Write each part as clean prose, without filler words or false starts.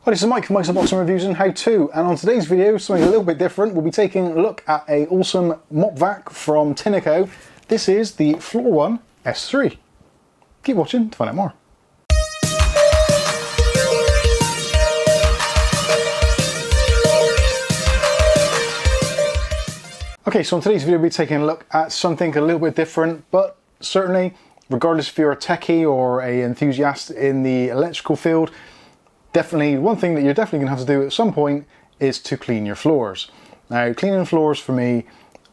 Hi, this is Mike from Mike's Unboxing Reviews and How To, and on today's video, something a little bit different. We'll be taking a look at an awesome mop vac from Tineco. This is the Floor One S3. Keep watching to find out more. Okay, so on today's video, we'll be taking a look at something a little bit different, but certainly, regardless if you're a techie or an enthusiast in the electrical field, definitely one thing that you're definitely going to have to do at some point is to clean your floors. Now, cleaning floors for me,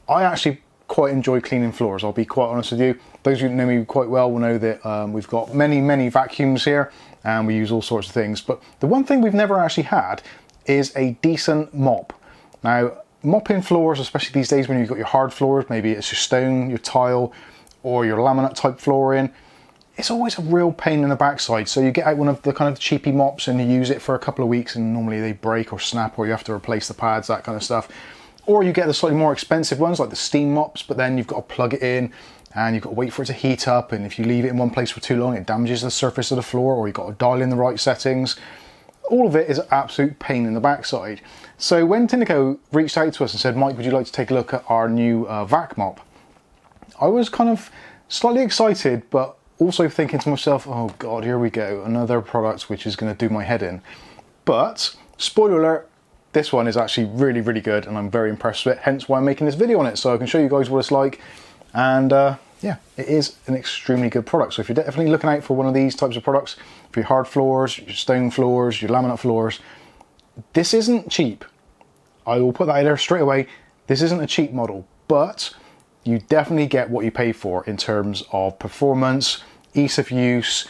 I actually quite enjoy cleaning floors, I'll be quite honest with you. Those of you who know me quite well will know that we've got many vacuums here and we use all sorts of things. But the one thing we've never actually had is a decent mop. Now, mopping floors, especially these days when you've got your hard floors, maybe it's your stone, your tile, or your laminate type flooring, it's always a real pain in the backside. So you get out one of the kind of cheapy mops and you use it for a couple of weeks and normally they break or snap or you have to replace the pads, that kind of stuff. Or you get the slightly more expensive ones like the steam mops, but then you've got to plug it in and you've got to wait for it to heat up, and if you leave it in one place for too long it damages the surface of the floor, or you've got to dial in the right settings. All of it is an absolute pain in the backside. So when Tineco reached out to us and said, Mike, would you like to take a look at our new vac mop? I was kind of slightly excited, but also thinking to myself, oh God, here we go, another product which is going to do my head in. But, spoiler alert, this one is actually really good and I'm very impressed with it, hence why I'm making this video on it, so I can show you guys what it's like. And yeah, it is an extremely good product. So if you're definitely looking out for one of these types of products, for your hard floors, your stone floors, your laminate floors, this isn't cheap. I will put that in there straight away. This isn't a cheap model, but you definitely get what you pay for in terms of performance, ease of use,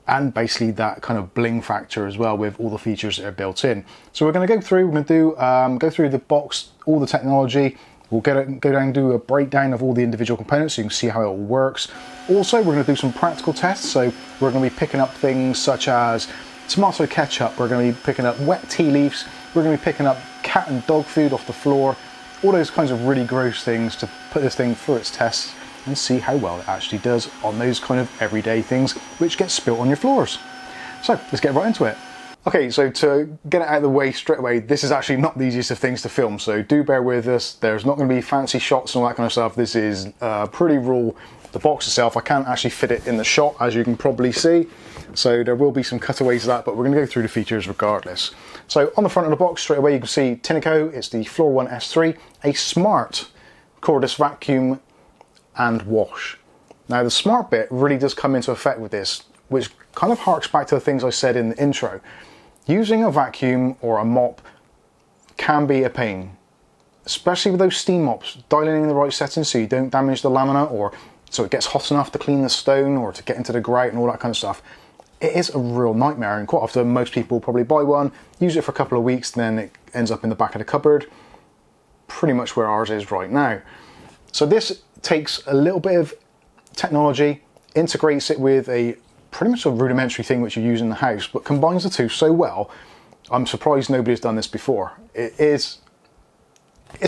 and basically that kind of bling factor as well with all the features that are built in. So we're going to go through, go through the box, all the technology. We'll go down and do a breakdown of all the individual components so you can see how it all works. Also, we're going to do some practical tests. So we're going to be picking up things such as tomato ketchup. We're going to be picking up wet tea leaves. We're going to be picking up cat and dog food off the floor. All those kinds of really gross things to put this thing through its tests and see how well it actually does on those kind of everyday things which get spilt on your floors. So let's get right into it. Okay, so to get it out of the way straight away, this is actually not the easiest of things to film, so do bear with us. There's not going to be fancy shots and all that kind of stuff. This is pretty raw. The box itself, I can't actually fit it in the shot, as you can probably see. So there will be some cutaways of that, but we're going to go through the features regardless. So on the front of the box, straight away you can see Tineco. It's the Floor One S3, a smart cordless vacuum and wash. Now the smart bit really does come into effect with this, which kind of harks back to the things I said in the intro. Using a vacuum or a mop can be a pain, especially with those steam mops, dialing in the right settings so you don't damage the laminate, or so it gets hot enough to clean the stone or to get into the grout and all that kind of stuff. It is a real nightmare, and quite often most people probably buy one, use it for a couple of weeks, then it ends up in the back of the cupboard, pretty much where ours is right now. So this takes a little bit of technology, integrates it with a pretty much a rudimentary thing which you use in the house, but combines the two so well, I'm surprised nobody's done this before. It's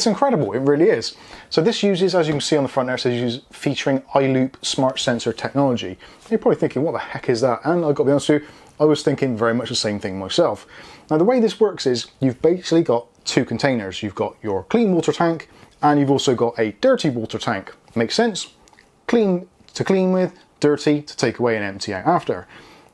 incredible, it really is. So this uses, as you can see on the front there, it says featuring iLoop smart sensor technology. You're probably thinking, what the heck is that? And I've got to be honest with you, I was thinking very much the same thing myself. Now the way this works is, you've basically got two containers. You've got your clean water tank, and you've also got a dirty water tank. Makes sense? Clean to clean with, dirty to take away and empty out after.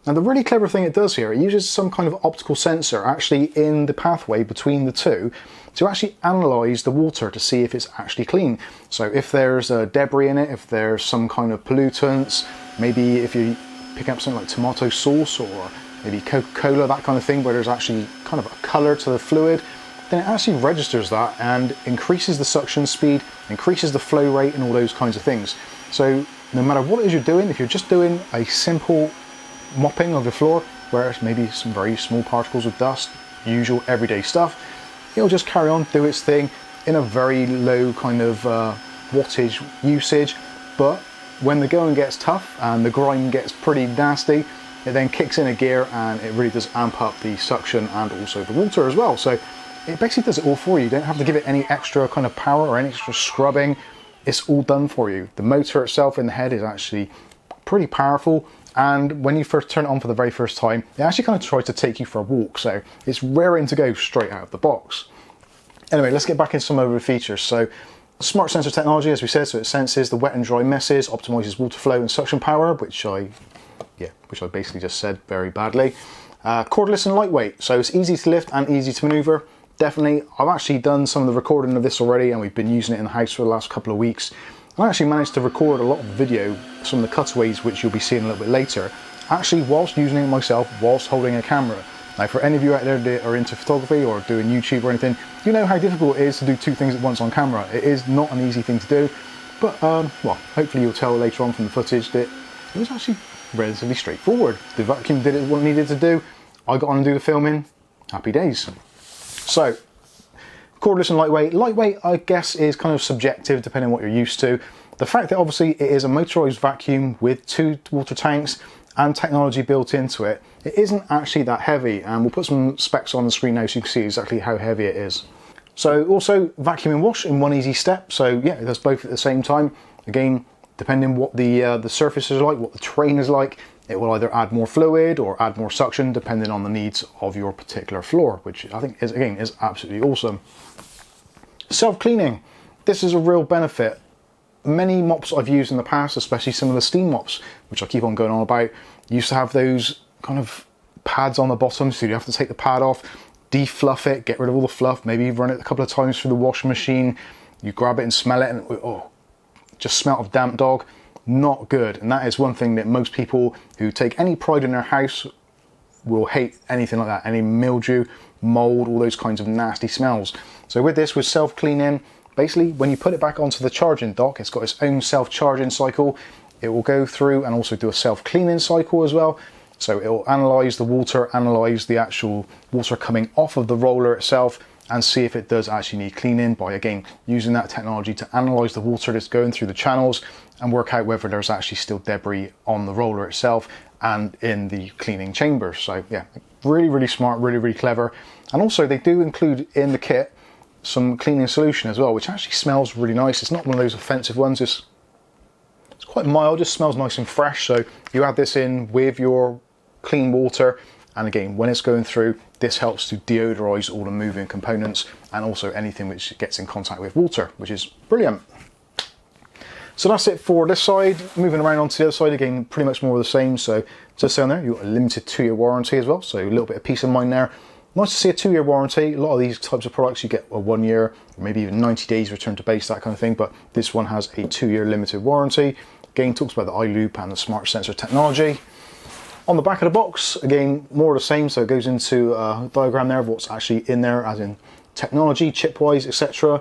Now the really clever thing it does here, it uses some kind of optical sensor actually in the pathway between the two to actually analyse the water to see if it's actually clean. So if there's debris in it, if there's some kind of pollutants, maybe if you pick up something like tomato sauce or maybe Coca-Cola, that kind of thing, where there's actually kind of a colour to the fluid, then it actually registers that and increases the suction speed, increases the flow rate and all those kinds of things. So no matter what it is you're doing, if you're just doing a simple mopping of the floor, where it's maybe some very small particles of dust, usual everyday stuff, it'll just carry on, do its thing in a very low kind of wattage usage. But when the going gets tough and the grime gets pretty nasty, it then kicks in a gear and it really does amp up the suction and also the water as well. So it basically does it all for you. You don't have to give it any extra kind of power or any extra scrubbing. It's all done for you. The motor itself in the head is actually pretty powerful, and when you first turn it on for the very first time, it actually kind of tries to take you for a walk, so it's raring to go straight out of the box. Anyway, let's get back into some of the features. So smart sensor technology, as we said, so it senses the wet and dry messes, optimizes water flow and suction power, which I basically just said very badly. Cordless and lightweight, so it's easy to lift and easy to maneuver. Definitely, I've actually done some of the recording of this already, and we've been using it in the house for the last couple of weeks. I actually managed to record a lot of the video, some of the cutaways which you'll be seeing a little bit later, actually whilst using it myself, whilst holding a camera. Now, for any of you out there that are into photography or doing YouTube or anything, you know how difficult it is to do two things at once on camera. It is not an easy thing to do, but well, hopefully you'll tell later on from the footage that it was actually relatively straightforward. The vacuum did what it needed to do. I got on and do the filming. Happy days. So, cordless and lightweight. Lightweight, I guess, is kind of subjective depending on what you're used to. The fact that obviously it is a motorized vacuum with 2 water tanks and technology built into it, it isn't actually that heavy, and we'll put some specs on the screen now so you can see exactly how heavy it is. So also vacuum and wash in one easy step, so yeah, it does both at the same time. Again, depending what the surface is like, what the terrain is like, it will either add more fluid or add more suction depending on the needs of your particular floor, which I think is, again, is absolutely awesome. Self-cleaning, this is a real benefit. Many mops I've used in the past, especially some of the steam mops, which I keep on going on about, used to have those kind of pads on the bottom, so you have to take the pad off, defluff it, get rid of all the fluff, maybe run it a couple of times through the washing machine, you grab it and smell it, and oh, just smell of damp dog. Not good. And that is one thing that most people who take any pride in their house will hate. Anything like that, any mildew, mold, all those kinds of nasty smells. So with this, with self-cleaning, basically when you put it back onto the charging dock, it's got its own self-charging cycle. It will go through and also do a self-cleaning cycle as well. So it will analyze the water, analyze the actual water coming off of the roller itself, and see if it does actually need cleaning by, again, using that technology to analyze the water that's going through the channels and work out whether there's actually still debris on the roller itself and in the cleaning chambers. So yeah, really, really smart, really, really clever. And also they do include in the kit some cleaning solution as well, which actually smells really nice. It's not one of those offensive ones. It's quite mild, just smells nice and fresh. So you add this in with your clean water, and again, when it's going through, this helps to deodorize all the moving components and also anything which gets in contact with water, which is brilliant. So that's it for this side. Moving around onto the other side, again, pretty much more of the same. So just saying there, you've got a limited 2-year warranty as well, so a little bit of peace of mind there. Nice to see a 2-year warranty. A lot of these types of products you get a 1 year, or maybe even 90 days return to base, that kind of thing, but this one has a 2-year limited warranty. Again, talks about the iLoop and the smart sensor technology. On the back of the box, again, more of the same, so it goes into a diagram there of what's actually in there, as in technology, chip-wise, etc.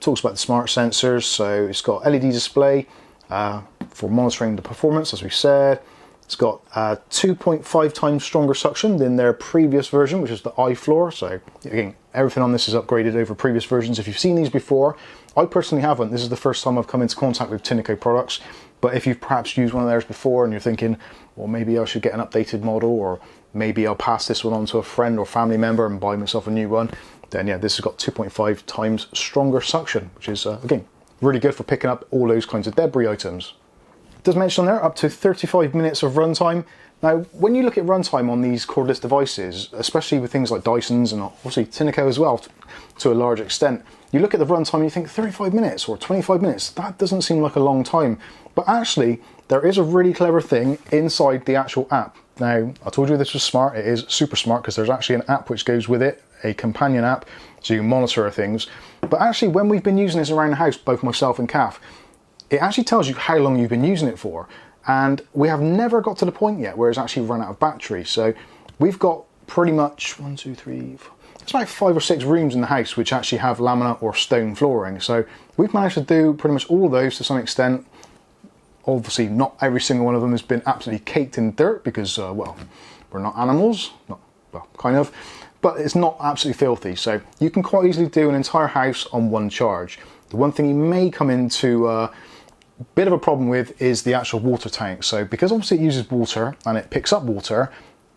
Talks about the smart sensors, so it's got LED display for monitoring the performance, as we said. It's got 2.5 times stronger suction than their previous version, which is the iFloor. So again, everything on this is upgraded over previous versions. If you've seen these before, I personally haven't. This is the first time I've come into contact with Tineco products. But if you've perhaps used one of theirs before and you're thinking, well, maybe I should get an updated model, or maybe I'll pass this one on to a friend or family member and buy myself a new one, then yeah, this has got 2.5 times stronger suction, which is, again, really good for picking up all those kinds of debris items. It does mention there up to 35 minutes of runtime. Now, when you look at runtime on these cordless devices, especially with things like Dyson's and obviously Tineco as well, to a large extent, you look at the runtime and you think 35 minutes or 25 minutes, that doesn't seem like a long time. But actually, there is a really clever thing inside the actual app. Now, I told you this was smart. It is super smart because there's actually an app which goes with it, a companion app, so you can monitor things. But actually, when we've been using this around the house, both myself and Kath, it actually tells you how long you've been using it for. And we have never got to the point yet where it's actually run out of battery. So we've got pretty much 1, 2, 3, 4, it's like 5 or 6 rooms in the house which actually have laminate or stone flooring. So we've managed to do pretty much all of those to some extent. Obviously, not every single one of them has been absolutely caked in dirt because, well, we're not animals. Not, well, kind of. But it's not absolutely filthy. So you can quite easily do an entire house on one charge. The one thing you may come into a bit of a problem with is the actual water tank. So because obviously it uses water and it picks up water,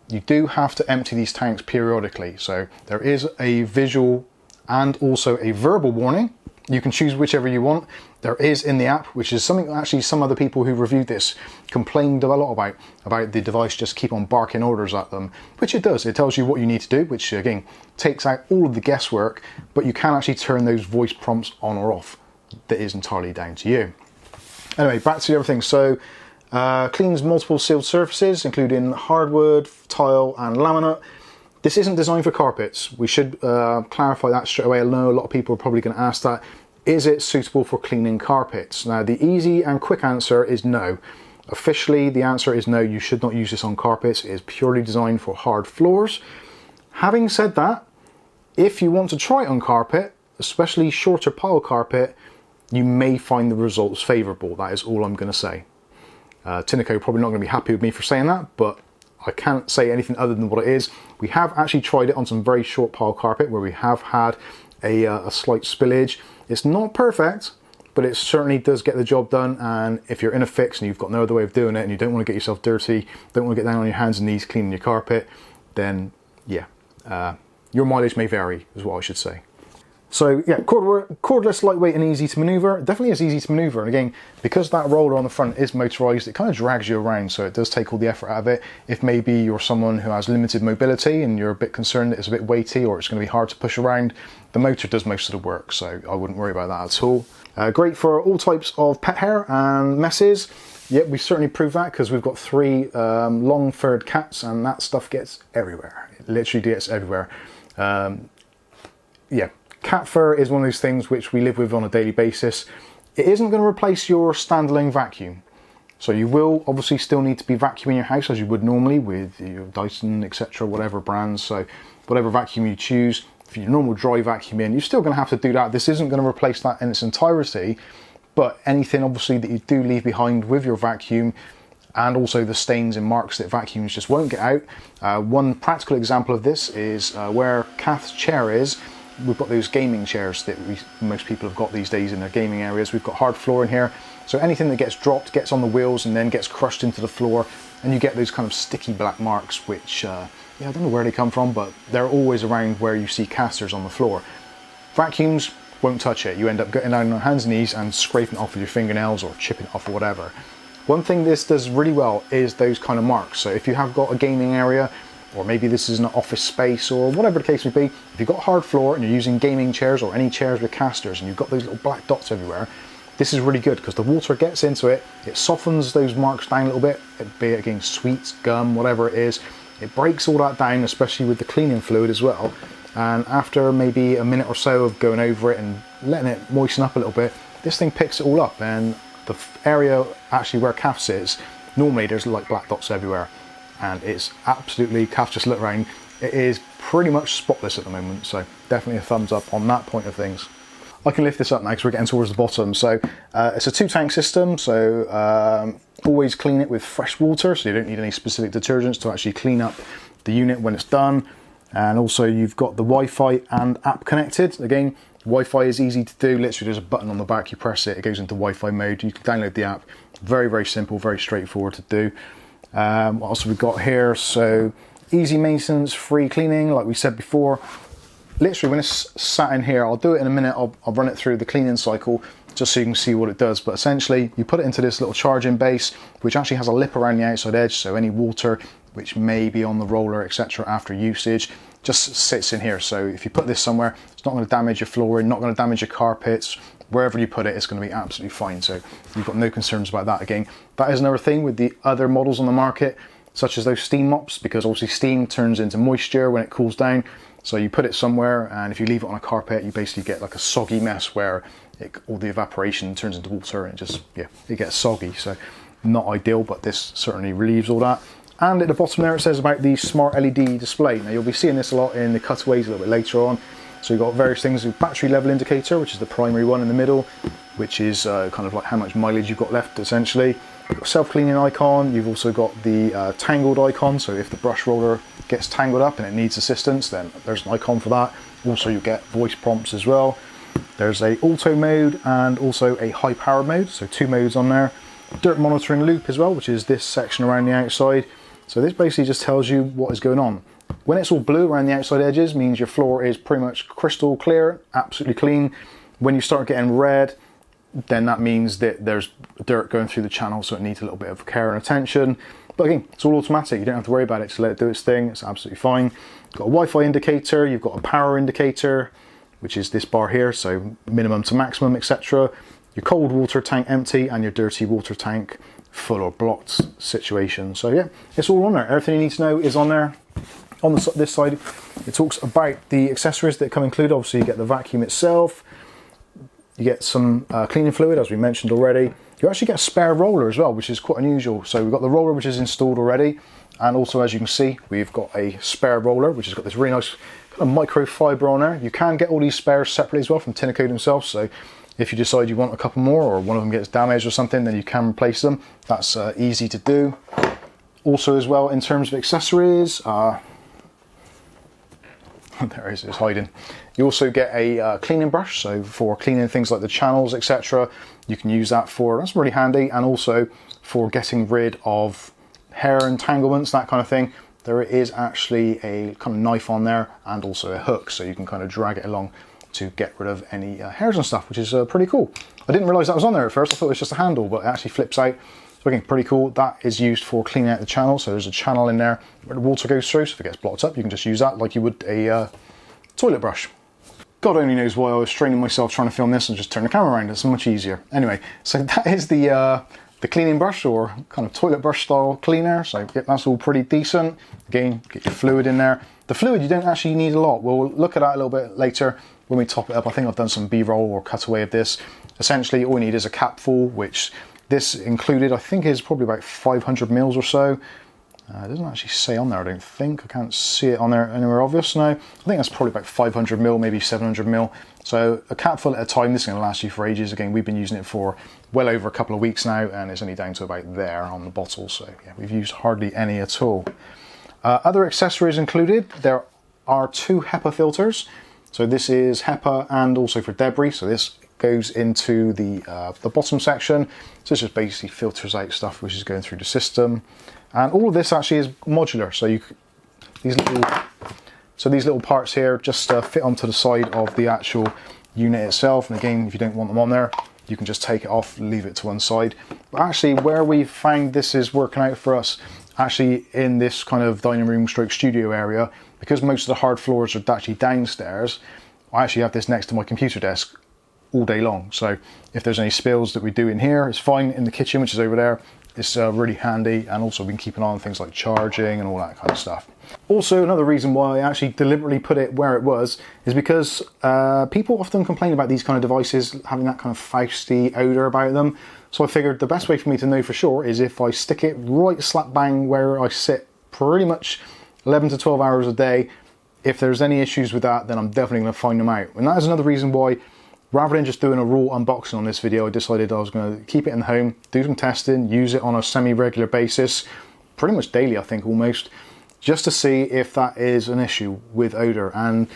you do have to empty these tanks periodically. So there is a visual and also a verbal warning. You can choose whichever you want. there is in the app, which is something actually some other people who reviewed this complained a lot about the device just keep on barking orders at them, which it does. It tells you what you need to do, which again takes out all of the guesswork, but you can actually turn those voice prompts on or off. That is entirely down to you. Anyway, back to the other thing. So cleans multiple sealed surfaces, including hardwood, tile and laminate. This isn't designed for carpets. We should clarify that straight away. I know a lot of people are probably going to ask that. Is it suitable for cleaning carpets? Now, the easy and quick answer is no. Officially, the answer is no, you should not use this on carpets. It is purely designed for hard floors. Having said that, if you want to try it on carpet, especially shorter pile carpet, you may find the results favourable. That is all I'm going to say. Tineco probably not going to be happy with me for saying that, but I can't say anything other than what it is. We have actually tried it on some very short pile carpet where we have had a slight spillage. It's not perfect, but it certainly does get the job done. And if you're in a fix and you've got no other way of doing it and you don't want to get yourself dirty, don't want to get down on your hands and knees cleaning your carpet, then yeah, your mileage may vary is what I should say. So yeah, cordless, lightweight and easy to maneuver. Definitely is easy to maneuver. And again, because that roller on the front is motorized, it kind of drags you around. So it does take all the effort out of it. If maybe you're someone who has limited mobility and you're a bit concerned that it's a bit weighty or it's going to be hard to push around, the motor does most of the work. So I wouldn't worry about that at all. Great for all types of pet hair and messes. Yep, we certainly proved that because we've got 3 long-furred cats and that stuff gets everywhere. It literally gets everywhere. Yeah. Cat fur is one of those things which we live with on a daily basis. It isn't going to replace your standalone vacuum. So you will obviously still need to be vacuuming your house as you would normally with your Dyson, etc., whatever brands. So whatever vacuum you choose, if your normal dry vacuum in, you're still going to have to do that. This isn't going to replace that in its entirety, but anything obviously that you do leave behind with your vacuum and also the stains and marks that vacuums just won't get out. One practical example of this is where Kath's chair is. We've got those gaming chairs that most people have got these days in their gaming areas. We've got hard floor in here. So anything that gets dropped gets on the wheels and then gets crushed into the floor. And you get those kind of sticky black marks, which, yeah, I don't know where they come from, but they're always around where you see casters on the floor. Vacuums won't touch it. You end up getting down on your hands and knees and scraping it off with your fingernails or chipping it off or whatever. One thing this does really well is those kind of marks. So if you have got a gaming area, or maybe this is an office space or whatever the case may be, if you've got hard floor and you're using gaming chairs or any chairs with casters and you've got those little black dots everywhere, this is really good because the water gets into it, it softens those marks down a little bit, be it again sweets, gum, whatever it is. It breaks all that down, especially with the cleaning fluid as well. And after maybe a minute or so of going over it and letting it moisten up a little bit, this thing picks it all up. And the area actually where Kath sits, normally there's like black dots everywhere. And it's absolutely, Kath just looked around, it is pretty much spotless at the moment, so definitely a thumbs up on that point of things. I can lift this up now because we're getting towards the bottom. So it's a 2-tank system, so always clean it with fresh water, so you don't need any specific detergents to actually clean up the unit when it's done. And also you've got the Wi-Fi and app connected. Again, Wi-Fi is easy to do, literally there's a button on the back, you press it, it goes into Wi-Fi mode, you can download the app. Very, very simple, very straightforward to do. What else have we got here? So easy maintenance, free cleaning, like we said before. Literally when it's sat in here, I'll do it in a minute, I'll run it through the cleaning cycle just so you can see what it does. But essentially you put it into this little charging base, which actually has a lip around the outside edge, so any water which may be on the roller, etc., after usage just sits in here. So if you put this somewhere, it's not going to damage your flooring, not going to damage your carpets. Wherever you put it, it's going to be absolutely fine. So you've got no concerns about that. Again, that is another thing with the other models on the market, such as those steam mops, because obviously steam turns into moisture when it cools down. So you put it somewhere, and if you leave it on a carpet, you basically get like a soggy mess where all the evaporation turns into water and just, yeah, it gets soggy. So not ideal, but this certainly relieves all that. And at the bottom there, it says about the smart LED display. Now you'll be seeing this a lot in the cutaways a little bit later on. So you've got various things, the battery level indicator, which is the primary one in the middle, which is kind of like how much mileage you've got left essentially. You've got self-cleaning icon, you've also got the tangled icon, so if the brush roller gets tangled up and it needs assistance, then there's an icon for that. Also you get voice prompts as well. There's a auto mode and also a high power mode, so 2 modes on there. Dirt monitoring loop as well, which is this section around the outside. So this basically just tells you what is going on. When it's all blue around the outside edges, means your floor is pretty much crystal clear, absolutely clean. When you start getting red, then that means that there's dirt going through the channel, so it needs a little bit of care and attention. But again, it's all automatic, you don't have to worry about it, just let it do its thing, it's absolutely fine. You've got a Wi-Fi indicator, you've got a power indicator, which is this bar here, so minimum to maximum, etc. Your cold water tank empty and your dirty water tank full or blocked situation. So yeah, it's all on there. Everything you need to know is on there. On this side, it talks about the accessories that come included. Obviously, you get the vacuum itself, you get some cleaning fluid, as we mentioned already. You actually get a spare roller as well, which is quite unusual. So we've got the roller, which is installed already. And also, as you can see, we've got a spare roller, which has got this really nice kind of microfiber on there. You can get all these spares separately as well from Tineco themselves. So if you decide you want a couple more, or one of them gets damaged or something, then you can replace them. That's easy to do. Also as well, in terms of accessories, there it is, it's hiding. You also get a cleaning brush, so for cleaning things like the channels, etc. You can use that for, that's really handy, and also for getting rid of hair entanglements, that kind of thing. There is actually a kind of knife on there and also a hook, so you can kind of drag it along to get rid of any hairs and stuff, which is pretty cool. I didn't realise that was on there at first, I thought it was just a handle, but it actually flips out. So again, pretty cool. That is used for cleaning out the channel, so there's a channel in there where the water goes through, so if it gets blocked up, you can just use that like you would a toilet brush. God only knows why I was straining myself trying to film this and just turn the camera around. It's much easier. Anyway, so that is the cleaning brush, or kind of toilet brush style cleaner. So yeah, that's all pretty decent. Again, get your fluid in there. The fluid you don't actually need a lot. We'll look at that a little bit later when we top it up. I think I've done some B-roll or cutaway of this. Essentially, all you need is a capful, which this included, I think, is probably about 500 mils or so. It doesn't actually say on there, I don't think. I can't see it on there anywhere obvious now. I think that's probably about 500 mil, maybe 700 mil. So a capful at a time. This is going to last you for ages. Again, we've been using it for well over a couple of weeks now, and it's only down to about there on the bottle. So yeah, we've used hardly any at all. Other accessories included, there are 2 HEPA filters. So this is HEPA and also for debris. So this goes into the bottom section. So this just basically filters out stuff which is going through the system. And all of this actually is modular. So these little parts here just fit onto the side of the actual unit itself. And again, if you don't want them on there, you can just take it off, leave it to one side. But actually, where we found this is working out for us, actually in this kind of dining room stroke studio area, because most of the hard floors are actually downstairs, I actually have this next to my computer desk all day long. So if there's any spills that we do in here, it's fine. In the kitchen, which is over there, it's really handy, and also we can keep an eye on things like charging and all that kind of stuff. Also, another reason why I actually deliberately put it where it was is because people often complain about these kind of devices having that kind of feisty odour about them. So I figured the best way for me to know for sure is if I stick it right slap bang where I sit pretty much 11 to 12 hours a day. If there's any issues with that, then I'm definitely going to find them out. And that is another reason why, rather than just doing a raw unboxing on this video, I decided I was going to keep it in the home, do some testing, use it on a semi-regular basis, pretty much daily I think almost, just to see if that is an issue with odour. And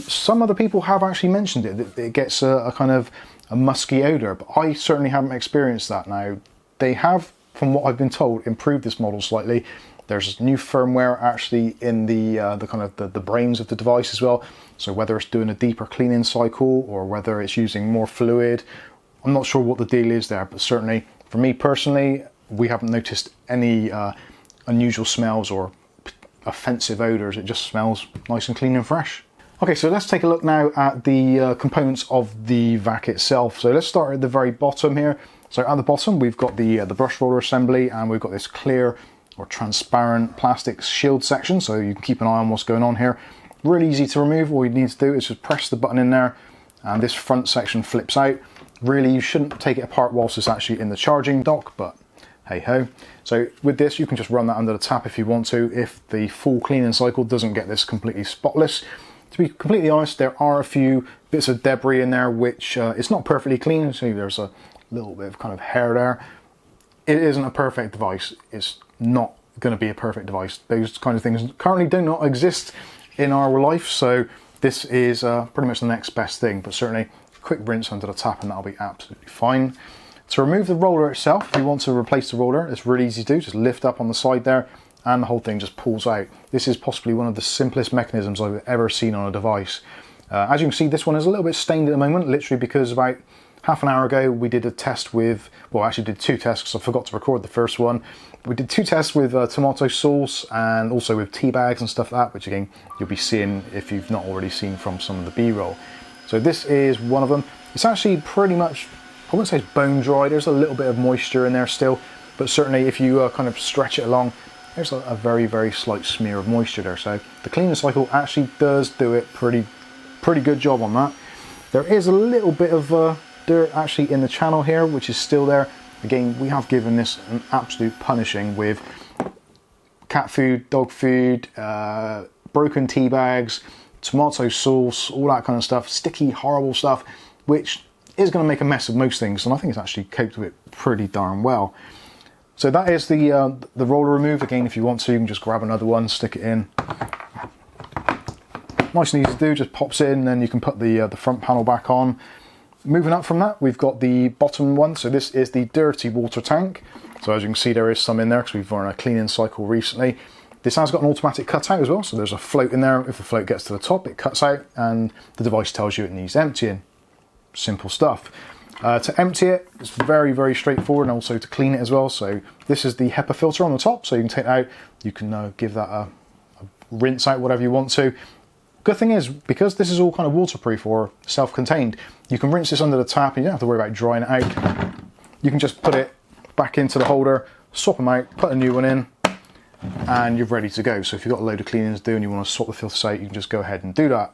some other people have actually mentioned it, that it gets a kind of a musky odour, but I certainly haven't experienced that. Now, they have, from what I've been told, improved this model slightly. There's new firmware actually in the kind of the brains of the device as well. So whether it's doing a deeper cleaning cycle or whether it's using more fluid, I'm not sure what the deal is there, but certainly for me personally, we haven't noticed any unusual smells or offensive odours. It just smells nice and clean and fresh. Okay, so let's take a look now at the components of the vac itself. So let's start at the very bottom here. So at the bottom, we've got the brush roller assembly, and we've got this clear or transparent plastic shield section, so you can keep an eye on what's going on here. Really easy to remove. All you need to do is just press the button in there, and this front section flips out. Really, you shouldn't take it apart whilst it's actually in the charging dock, but hey ho. So with this, you can just run that under the tap if you want to, if the full cleaning cycle doesn't get this completely spotless. To be completely honest, there are a few bits of debris in there which it's not perfectly clean. So there's a little bit of kind of hair there. It isn't a perfect device. It's not going to be a perfect device. Those kind of things currently do not exist in our life, so this is pretty much the next best thing. But certainly a quick rinse under the tap and that'll be absolutely fine. To remove the roller itself, if you want to replace the roller, it's really easy to do. Just lift up on the side there and the whole thing just pulls out. This is possibly one of the simplest mechanisms I've ever seen on a device. As you can see, this one is a little bit stained at the moment, literally because about half an hour ago we did a test with, well, I actually did 2 tests because I forgot to record the first one. We did 2 tests with tomato sauce and also with tea bags and stuff like that, which again you'll be seeing if you've not already seen from some of the B-roll. So this is one of them. It's actually pretty much, I wouldn't say it's bone dry, there's a little bit of moisture in there still, but certainly if you kind of stretch it along, there's a very, very slight smear of moisture there. So the cleaning cycle actually does do it pretty good job on that. There is a little bit of dirt actually in the channel here, which is still there. Again, we have given this an absolute punishing with cat food, dog food, broken tea bags, tomato sauce, all that kind of stuff, sticky, horrible stuff, which is going to make a mess of most things, and I think it's actually coped with it pretty darn well. So that is the roller remove. Again, if you want to, you can just grab another one, stick it in. Nice and easy to do, just pops in, and then you can put the front panel back on. Moving up from that, we've got the bottom one. So this is the dirty water tank. So as you can see, there is some in there because we've run a cleaning cycle recently. This has got an automatic cutout as well, so there's a float in there. If the float gets to the top, it cuts out, and the device tells you it needs emptying. Simple stuff. To empty it, it's very, very straightforward, and also to clean it as well. So this is the HEPA filter on the top, so you can take it out. You can give that a rinse out, whatever you want to. Good thing is, because this is all kind of waterproof or self-contained, you can rinse this under the tap and you don't have to worry about drying it out. You can just put it back into the holder, swap them out, put a new one in, and you're ready to go. So if you've got a load of cleaning to do and you want to swap the filters out, you can just go ahead and do that.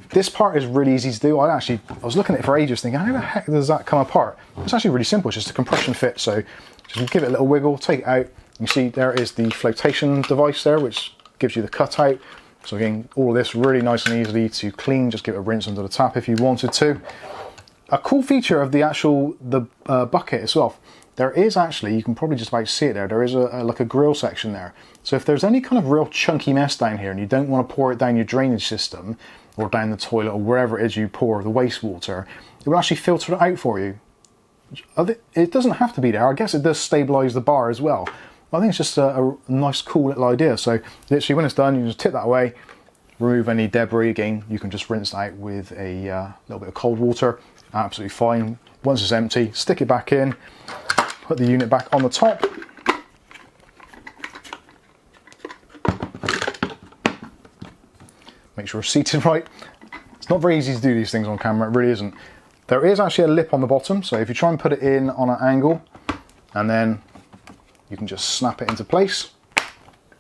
This part is really easy to do. I was looking at it for ages thinking, how the heck does that come apart? It's actually really simple, it's just a compression fit. So just give it a little wiggle, take it out. You see there is the flotation device there, which gives you the cutout. So again, all of this really nice and easy to clean. Just give it a rinse under the tap if you wanted to. A cool feature of the bucket itself, there is actually, you can probably just about see it there is like a grill section there. So if there's any kind of real chunky mess down here and you don't want to pour it down your drainage system or down the toilet or wherever it is you pour the wastewater, it will actually filter it out for you. It doesn't have to be there. I guess it does stabilise the bar as well. I think it's just a nice, cool little idea. So literally when it's done, you just tip that away, remove any debris. Again, you can just rinse that out with a little bit of cold water. Absolutely fine. Once it's empty, stick it back in, put the unit back on the top. Make sure it's seated right. It's not very easy to do these things on camera, it really isn't. There is actually a lip on the bottom, so if you try and put it in on an angle, and then you can just snap it into place.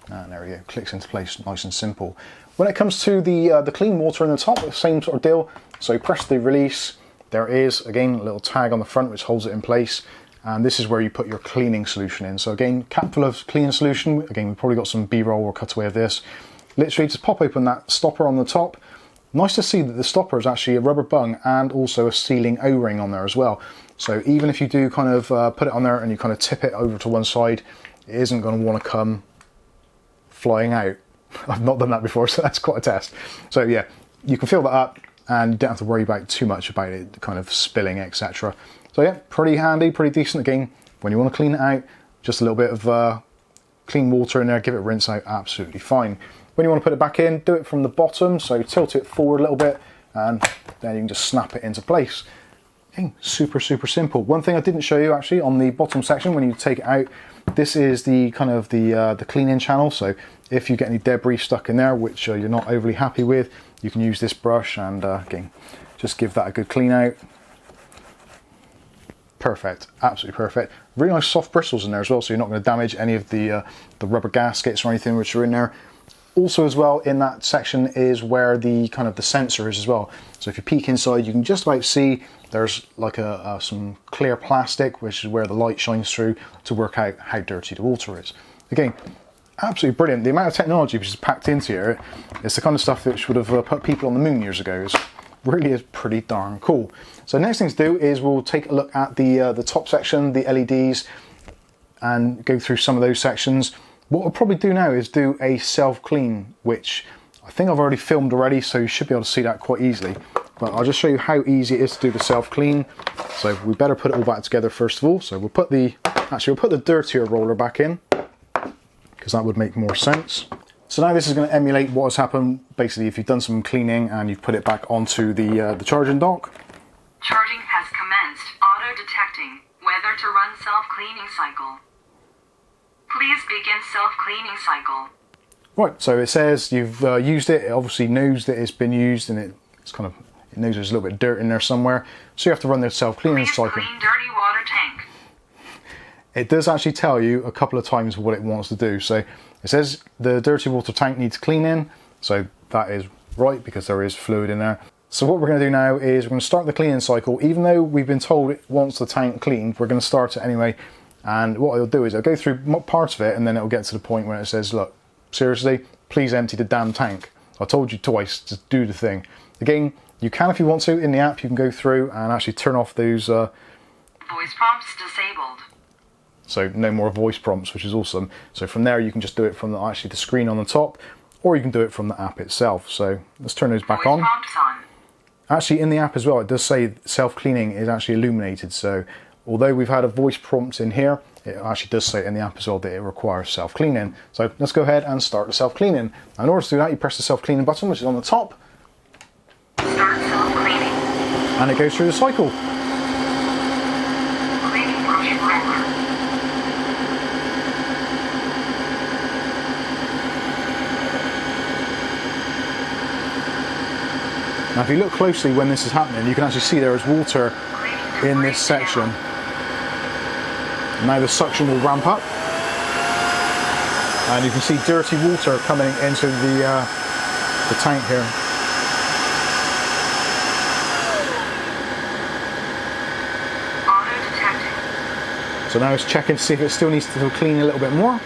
And there we go, clicks into place, nice and simple. When it comes to the clean water in the top, the same sort of deal. So press the release. There is, again, a little tag on the front which holds it in place. And this is where you put your cleaning solution in. So again, cap full of cleaning solution. Again, we've probably got some B-roll or cutaway of this. Literally just pop open that stopper on the top. Nice to see that the stopper is actually a rubber bung and also a sealing O-ring on there as well. So even if you do kind of put it on there and you kind of tip it over to one side, it isn't going to want to come flying out. I've not done that before, so that's quite a test. So yeah, you can fill that up and you don't have to worry about too much about it kind of spilling, etc. So yeah, pretty handy, pretty decent. Again, when you want to clean it out, just a little bit of clean water in there, give it a rinse out, absolutely fine. When you want to put it back in, do it from the bottom, so tilt it forward a little bit, and then you can just snap it into place. Okay, super, super simple. One thing I didn't show you actually on the bottom section, when you take it out, this is the kind of the cleaning channel. So if you get any debris stuck in there, which you're not overly happy with, you can use this brush and again, just give that a good clean out. Perfect, absolutely perfect. Really nice soft bristles in there as well, so you're not going to damage any of the rubber gaskets or anything which are in there. Also as well in that section is where the kind of the sensor is as well. So if you peek inside, you can just about see there's like some clear plastic, which is where the light shines through to work out how dirty the water is. Again, absolutely brilliant. The amount of technology which is packed into here, it's the kind of stuff which would have put people on the moon years ago. It really is pretty darn cool. So next thing to do is we'll take a look at the top section, the LEDs, and go through some of those sections. What we'll probably do now is do a self-clean, which I think I've already filmed already, so you should be able to see that quite easily. But I'll just show you how easy it is to do the self-clean. So we better put it all back together first of all. So we'll put the dirtier roller back in, because that would make more sense. So now this is going to emulate what has happened basically if you've done some cleaning and you've put it back onto the charging dock. Charging has commenced. to run self-cleaning cycle. Please begin self-cleaning cycle. Right, so it says you've used it. It obviously knows that it's been used, and it knows there's a little bit of dirt in there somewhere. So you have to run the self-cleaning cycle. Please clean dirty water tank. It does actually tell you a couple of times what it wants to do. So it says the dirty water tank needs cleaning. So that is right, because there is fluid in there. So what we're going to do now is we're going to start the cleaning cycle. Even though we've been told it wants the tank cleaned, we're going to start it anyway. And what it'll do is it'll go through parts of it, and then it'll get to the point where it says, look, seriously, please empty the damn tank. I told you twice, just do the thing. Again, you can, if you want to, in the app, you can go through and actually turn off those... Voice prompts disabled. So no more voice prompts, which is awesome. So from there, you can just do it from the screen on the top, or you can do it from the app itself. So let's turn those back on. Voice prompts on. Actually, in the app as well, it does say self-cleaning is actually illuminated. So although we've had a voice prompt in here, it actually does say in the app as well that it requires self-cleaning. So let's go ahead and start the self-cleaning. Now, in order to do that, you press the self-cleaning button, which is on the top. Start self-cleaning. And it goes through the cycle. Cleaning brush roller. Now, if you look closely when this is happening, you can actually see there is water in this section. Now the suction will ramp up, and you can see dirty water coming into the tank here. Auto detecting. So now it's checking to see if it still needs to clean a little bit more.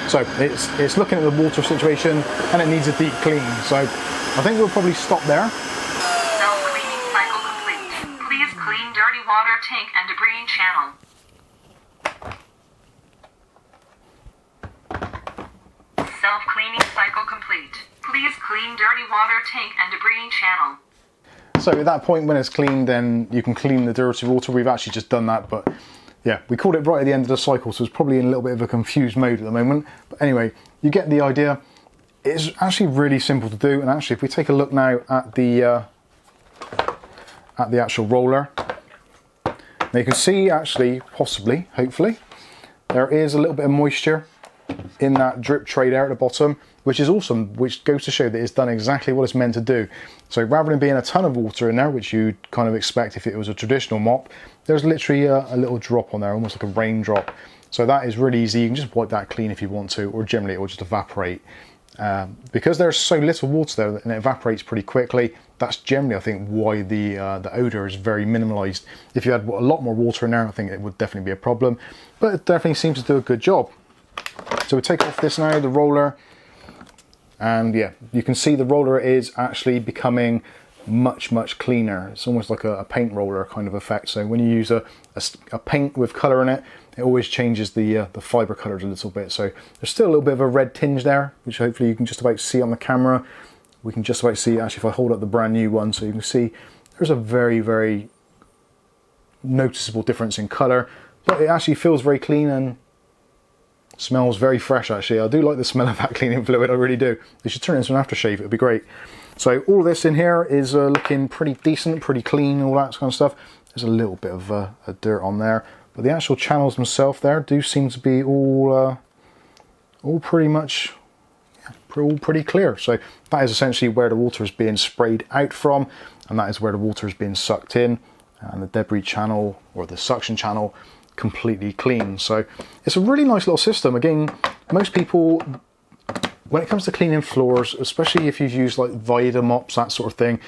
So it's looking at the water situation, and it needs a deep clean. So I think we'll probably stop there. Self-cleaning cycle complete. Please clean dirty water tank and debris channel. Self-cleaning cycle complete. Please clean dirty water tank and debris channel. So at that point, when it's cleaned, then you can clean the dirty water. We've actually just done that, but yeah, we called it right at the end of the cycle, so it's probably in a little bit of a confused mode at the moment. But anyway, you get the idea. It's actually really simple to do, and actually, if we take a look now at the actual roller, now you can see actually, possibly, hopefully, there is a little bit of moisture in that drip tray there at the bottom, which is awesome, which goes to show that it's done exactly what it's meant to do. So rather than being a ton of water in there, which you'd kind of expect if it was a traditional mop, there's literally a little drop on there, almost like a raindrop. So that is really easy. You can just wipe that clean if you want to, or generally it will just evaporate. Because there's so little water there and it evaporates pretty quickly, that's generally, I think, why the odour is very minimalised. If you had a lot more water in there, I think it would definitely be a problem. But it definitely seems to do a good job. So we take off this now, the roller, and yeah, you can see the roller is actually becoming much cleaner. It's almost like a paint roller kind of effect. So when you use a paint with colour in it, it always changes the fibre colours a little bit. So there's still a little bit of a red tinge there, which hopefully you can just about see on the camera. We can just about see, actually, if I hold up the brand new one, so you can see there's a very noticeable difference in colour, but it actually feels very clean and smells very fresh. Actually, I do like the smell of that cleaning fluid, I really do. They should turn it into an aftershave, it would be great. So all of this in here is looking pretty decent, pretty clean, all that kind of stuff. There's a little bit of dirt on there, but the actual channels themselves there do seem to be all pretty much, all pretty clear. So that is essentially where the water is being sprayed out from, and that is where the water is being sucked in, and the debris channel, or the suction channel, completely clean. So it's a really nice little system. Again, most people, when it comes to cleaning floors, especially if you've used like Vac mops, that sort of thing,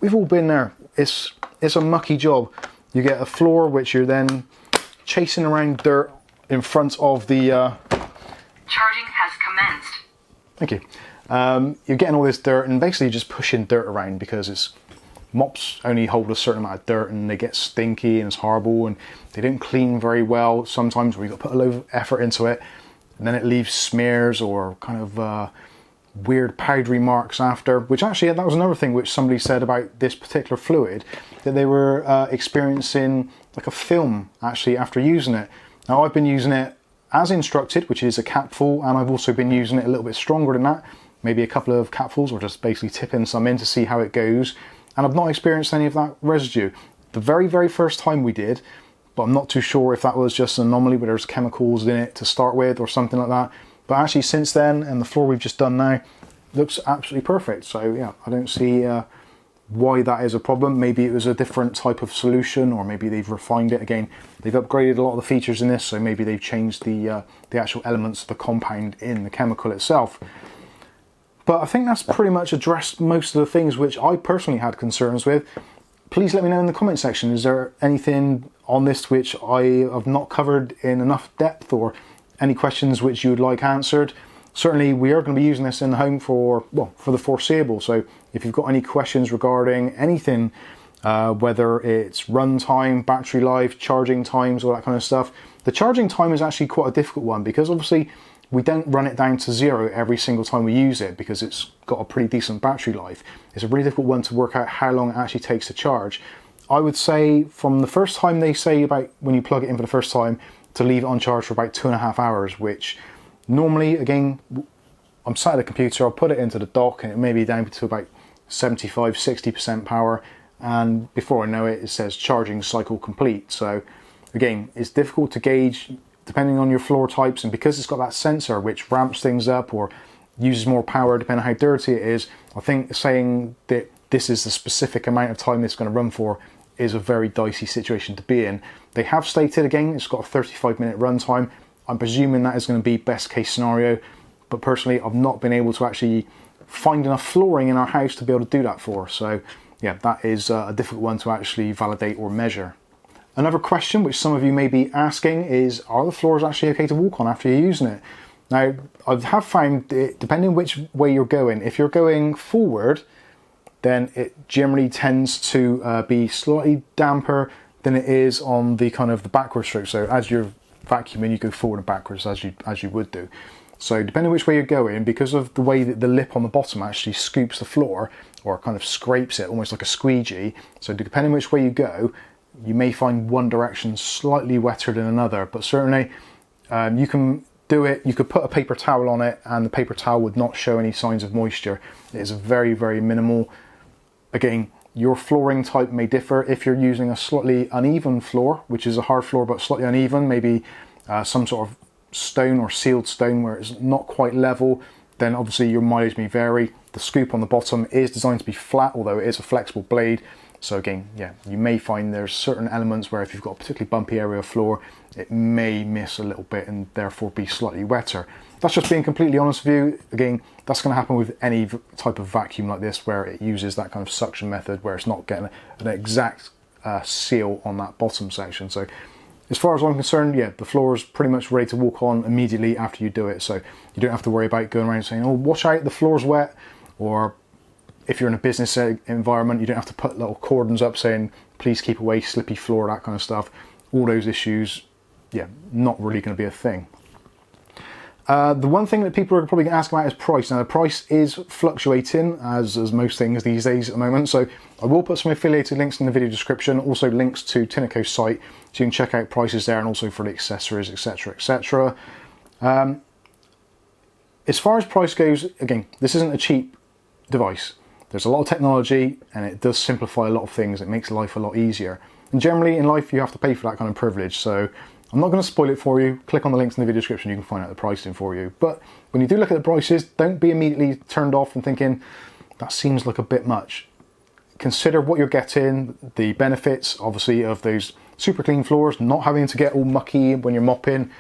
we've all been there. It's a mucky job. You get a floor which you're then chasing around dirt in front of the... Charging has commenced. Thank you. You're getting all this dirt and basically just pushing dirt around, because mops only hold a certain amount of dirt and they get stinky and it's horrible and they don't clean very well sometimes, where you've got to put a lot of effort into it, and then it leaves smears or kind of weird powdery marks after, which actually, that was another thing which somebody said about this particular fluid, that they were experiencing like a film actually after using it. Now I've been using it as instructed, which is a capful, and I've also been using it a little bit stronger than that, maybe a couple of capfuls, or just basically tipping some in to see how it goes, and I've not experienced any of that residue. The very first time we did, but I'm not too sure if that was just an anomaly where there's chemicals in it to start with or something like that. But actually since then, and the floor we've just done now, looks absolutely perfect. So yeah, I don't see why that is a problem. Maybe it was a different type of solution, or maybe they've refined it. Again, they've upgraded a lot of the features in this, so maybe they've changed the actual elements of the compound in the chemical itself. But I think that's pretty much addressed most of the things which I personally had concerns with. Please let me know in the comment section, is there anything on this which I have not covered in enough depth, or any questions which you would like answered? Certainly we are going to be using this in the home for the foreseeable, so if you've got any questions regarding anything, whether it's run time, battery life, charging times, all that kind of stuff. The charging time is actually quite a difficult one, because obviously we don't run it down to 0 every single time we use it, because it's got a pretty decent battery life. It's a really difficult one to work out how long it actually takes to charge. I would say from the first time, they say about when you plug it in for the first time, to leave it on charge for about 2.5 hours, which normally, again, I'm sat at the computer, I'll put it into the dock and it may be down to about 75–60% power, and before I know it, it says charging cycle complete. So again, it's difficult to gauge depending on your floor types, and because it's got that sensor which ramps things up or uses more power depending on how dirty it is, I think saying that this is the specific amount of time it's going to run for is a very dicey situation to be in. They have stated, again, it's got a 35-minute run time. I'm presuming that is going to be best case scenario, but personally I've not been able to actually find enough flooring in our house to be able to do that for. So yeah, that is a difficult one to actually validate or measure. Another question which some of you may be asking is, are the floors actually okay to walk on after you're using it? Now, I have found it, depending which way you're going, if you're going forward, then it generally tends to be slightly damper than it is on the kind of the backward stroke. So as you're vacuuming, you go forward and backwards as you would do. So depending which way you're going, because of the way that the lip on the bottom actually scoops the floor, or kind of scrapes it almost like a squeegee, so depending which way you go, you may find one direction slightly wetter than another. But certainly you can do it, you could put a paper towel on it and the paper towel would not show any signs of moisture. It is very minimal. Again, your flooring type may differ. If you're using a slightly uneven floor, which is a hard floor but slightly uneven, maybe some sort of stone or sealed stone where it's not quite level, then obviously your mileage may vary. The scoop on the bottom is designed to be flat, although it is a flexible blade. So again, yeah, you may find there's certain elements where if you've got a particularly bumpy area of floor, it may miss a little bit and therefore be slightly wetter. That's just being completely honest with you. Again, that's going to happen with any type of vacuum like this, where it uses that kind of suction method where it's not getting an exact seal on that bottom section. So as far as I'm concerned, yeah, the floor is pretty much ready to walk on immediately after you do it. So you don't have to worry about going around saying, oh, watch out, the floor's wet. Or if you're in a business environment, you don't have to put little cordons up saying, please keep away, slippy floor, that kind of stuff. All those issues, yeah, not really going to be a thing. The one thing that people are probably going to ask about is price. Now, the price is fluctuating, as most things these days at the moment. So I will put some affiliated links in the video description, also links to Tineco's site, so you can check out prices there, and also for the accessories, etc, etc. As far as price goes, again, this isn't a cheap device. There's a lot of technology, and it does simplify a lot of things. It makes life a lot easier. And generally in life, you have to pay for that kind of privilege. So I'm not going to spoil it for you. Click on the links in the video description, you can find out the pricing for you. But when you do look at the prices, don't be immediately turned off and thinking, that seems like a bit much. Consider what you're getting, the benefits, obviously, of those super clean floors, not having to get all mucky when you're mopping.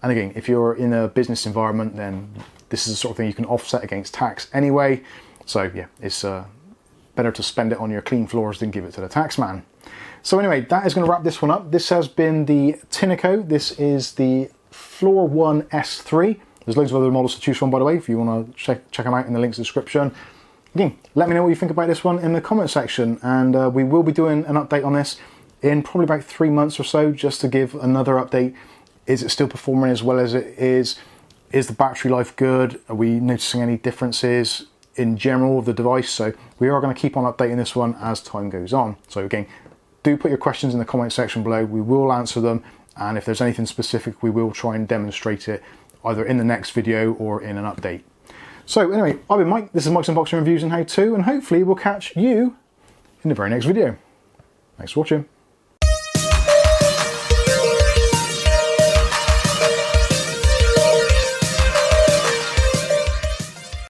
And again, if you're in a business environment, then this is the sort of thing you can offset against tax anyway. So yeah, it's better to spend it on your clean floors than give it to the tax man. So anyway, that is going to wrap this one up. This has been the Tineco. This is the Floor 1 S3. There's loads of other models to choose from, by the way, if you want to check them out in the links in the description. Again, let me know what you think about this one in the comment section, and we will be doing an update on this in probably about 3 months or so, just to give another update. Is it still performing as well as it is? Is the battery life good? Are we noticing any differences in general of the device? So we are going to keep on updating this one as time goes on. So again, do put your questions in the comment section below. We will answer them and if there's anything specific, we will try and demonstrate it either in the next video or in an update. So anyway, I've been Mike, this is Mike's Unboxing Reviews and How To, and hopefully we'll catch you in the very next video. Thanks for watching.